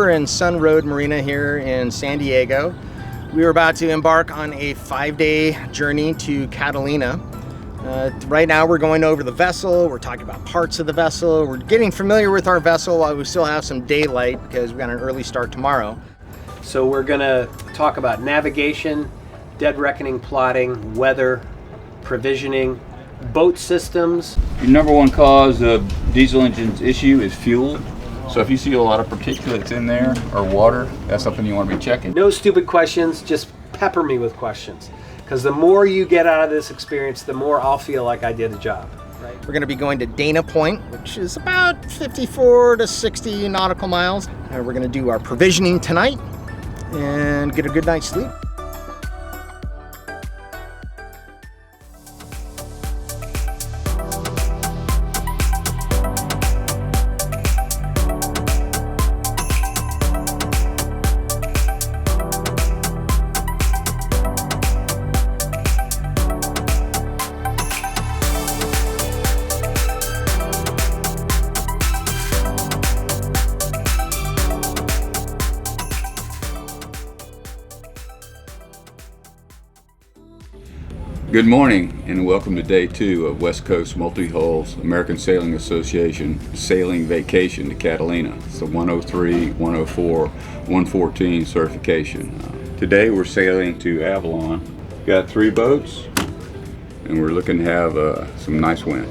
we're in Sun Road Marina here in San Diego. We were about to embark on a 5-day journey to Catalina. Right now we're going over the vessel, we're talking about parts of the vessel, we're getting familiar with our vessel while we still have some daylight because we got an early start tomorrow. So we're gonna talk about navigation, dead reckoning plotting, weather, provisioning, boat systems. Your number one cause of diesel engines issue is fuel. So if you see a lot of particulates in there or water, that's something you want to be checking. No stupid questions, just pepper me with questions. Because the more you get out of this experience, the more I'll feel like I did a job. Right? We're going to be going to Dana Point, which is about 54 to 60 nautical miles. We're going to do our provisioning tonight and get a good night's sleep. Good morning and welcome to day 2 of West Coast Multihulls American Sailing Association Sailing Vacation to Catalina. It's the 103, 104, 114 certification. Today we're sailing to Avalon. Got 3 boats and we're looking to have some nice wind.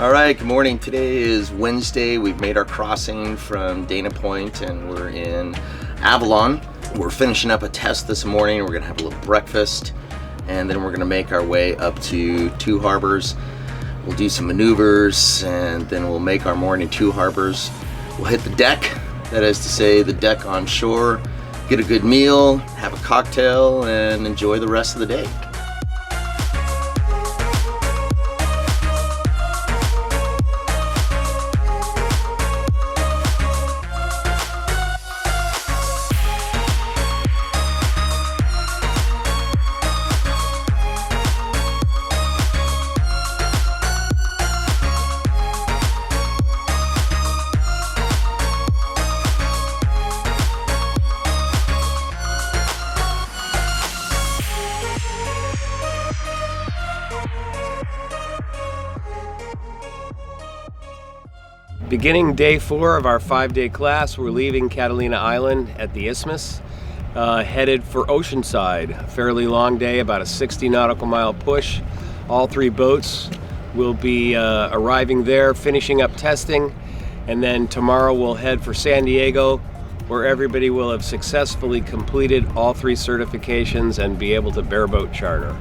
All right, good morning. Today is Wednesday. We've made our crossing from Dana Point and we're in Avalon. We're finishing up a test this morning. We're gonna have a little breakfast and then we're gonna make our way up to 2 harbors. We'll do some maneuvers and then we'll make our morning 2 harbors. We'll hit the deck, that is to say the deck on shore, get a good meal, have a cocktail and enjoy the rest of the day. Beginning day 4 of our 5-day class, we're leaving Catalina Island at the Isthmus, headed for Oceanside. A fairly long day, about a 60 nautical mile push. All 3 boats will be arriving there, finishing up testing, and then tomorrow we'll head for San Diego, where everybody will have successfully completed all 3 certifications and be able to bareboat charter.